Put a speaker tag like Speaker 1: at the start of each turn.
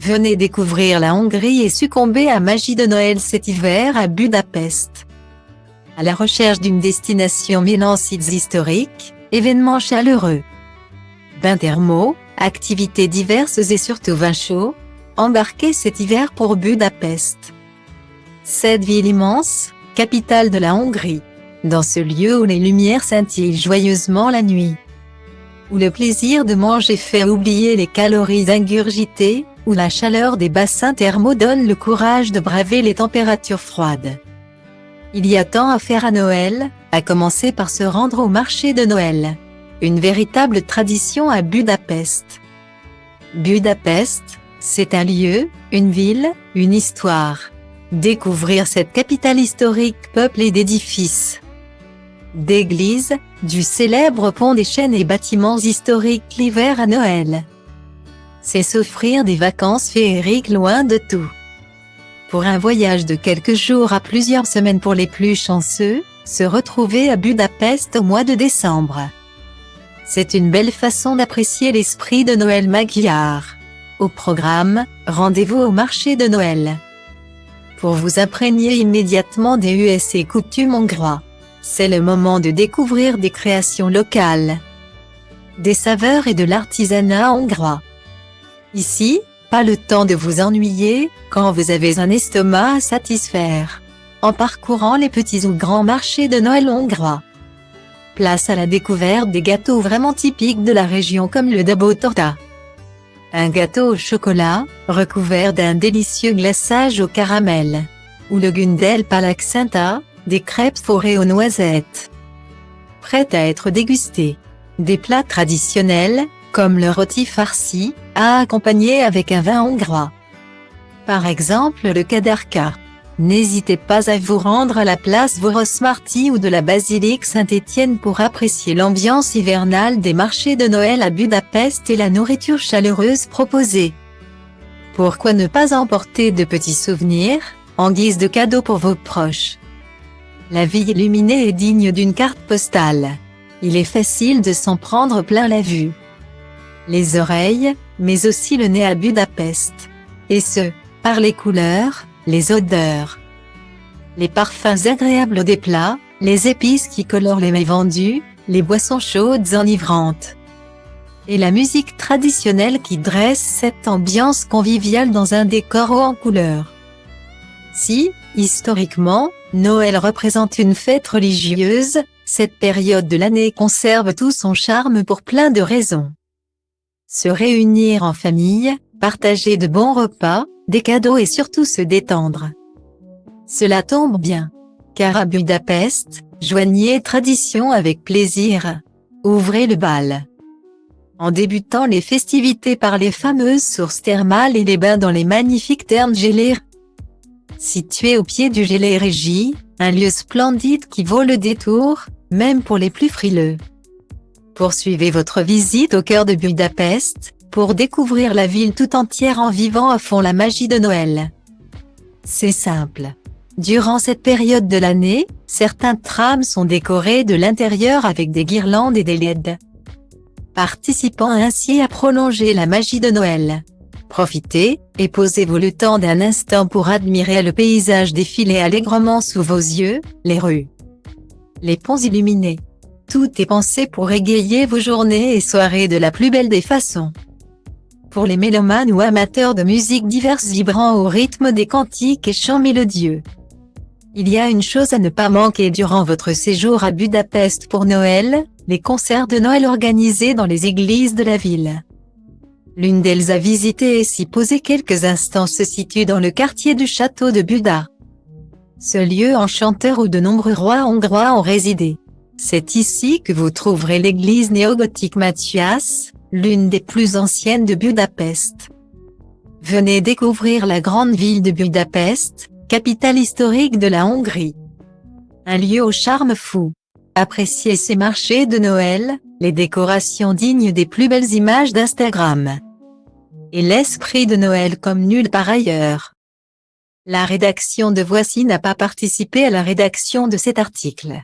Speaker 1: Venez découvrir la Hongrie et succomber à magie de Noël cet hiver à Budapest. À la recherche d'une destination mêlant sites historiques, événements chaleureux, bains thermaux, activités diverses et surtout vin chaud, embarquez cet hiver pour Budapest. Cette ville immense, capitale de la Hongrie, dans ce lieu où les lumières scintillent joyeusement la nuit, où le plaisir de manger fait oublier les calories ingurgitées, où la chaleur des bassins thermaux donne le courage de braver les températures froides. Il y a tant à faire à Noël, à commencer par se rendre au marché de Noël. Une véritable tradition à Budapest. Budapest, c'est un lieu, une ville, une histoire. Découvrir cette capitale historique peuplée d'édifices, d'églises, du célèbre pont des Chênes et bâtiments historiques l'hiver à Noël. C'est s'offrir des vacances féeriques loin de tout. Pour un voyage de quelques jours à plusieurs semaines pour les plus chanceux, se retrouver à Budapest au mois de décembre. C'est une belle façon d'apprécier l'esprit de Noël magyar. Au programme, rendez-vous au marché de Noël. Pour vous imprégner immédiatement des us et coutumes hongrois. C'est le moment de découvrir des créations locales, des saveurs et de l'artisanat hongrois. Ici, pas le temps de vous ennuyer, quand vous avez un estomac à satisfaire. En parcourant les petits ou grands marchés de Noël hongrois. Place à la découverte des gâteaux vraiment typiques de la région comme le Dobó torta. Un gâteau au chocolat, recouvert d'un délicieux glaçage au caramel. Ou le Gundel palacsanta, des crêpes forées aux noisettes. Prêtes à être dégustées. Des plats traditionnels, comme le rôti farci, à accompagner avec un vin hongrois. Par exemple le kadarka. N'hésitez pas à vous rendre à la place Vörösmarty ou de la basilique Saint-Étienne pour apprécier l'ambiance hivernale des marchés de Noël à Budapest et la nourriture chaleureuse proposée. Pourquoi ne pas emporter de petits souvenirs, en guise de cadeau pour vos proches? La ville illuminée est digne d'une carte postale. Il est facile de s'en prendre plein la vue. Les oreilles, mais aussi le nez à Budapest. Et ce, par les couleurs, les odeurs, les parfums agréables des plats, les épices qui colorent les mets vendus, les boissons chaudes enivrantes. Et la musique traditionnelle qui dresse cette ambiance conviviale dans un décor haut en couleurs. Si, historiquement, Noël représente une fête religieuse, cette période de l'année conserve tout son charme pour plein de raisons. Se réunir en famille, partager de bons repas, des cadeaux et surtout se détendre. Cela tombe bien. Car à Budapest, joignez tradition avec plaisir. Ouvrez le bal. En débutant les festivités par les fameuses sources thermales et les bains dans les magnifiques thermes gelées. Situé au pied du Gelée Régie, un lieu splendide qui vaut le détour, même pour les plus frileux. Poursuivez votre visite au cœur de Budapest, pour découvrir la ville tout entière en vivant à fond la magie de Noël. C'est simple. Durant cette période de l'année, certains trams sont décorés de l'intérieur avec des guirlandes et des LED. Participant ainsi à prolonger la magie de Noël. Profitez, et posez-vous le temps d'un instant pour admirer le paysage défiler allègrement sous vos yeux, les rues, les ponts illuminés. Tout est pensé pour égayer vos journées et soirées de la plus belle des façons. Pour les mélomanes ou amateurs de musique diverses vibrant au rythme des cantiques et chants mélodieux. Il y a une chose à ne pas manquer durant votre séjour à Budapest pour Noël, les concerts de Noël organisés dans les églises de la ville. L'une d'elles à visiter et s'y poser quelques instants se situe dans le quartier du château de Buda. Ce lieu enchanteur où de nombreux rois hongrois ont résidé. C'est ici que vous trouverez l'église néogothique Matthias, l'une des plus anciennes de Budapest. Venez découvrir la grande ville de Budapest, capitale historique de la Hongrie. Un lieu au charme fou. Appréciez ses marchés de Noël, les décorations dignes des plus belles images d'Instagram. Et l'esprit de Noël comme nulle part ailleurs. La rédaction de Voici n'a pas participé à la rédaction de cet article.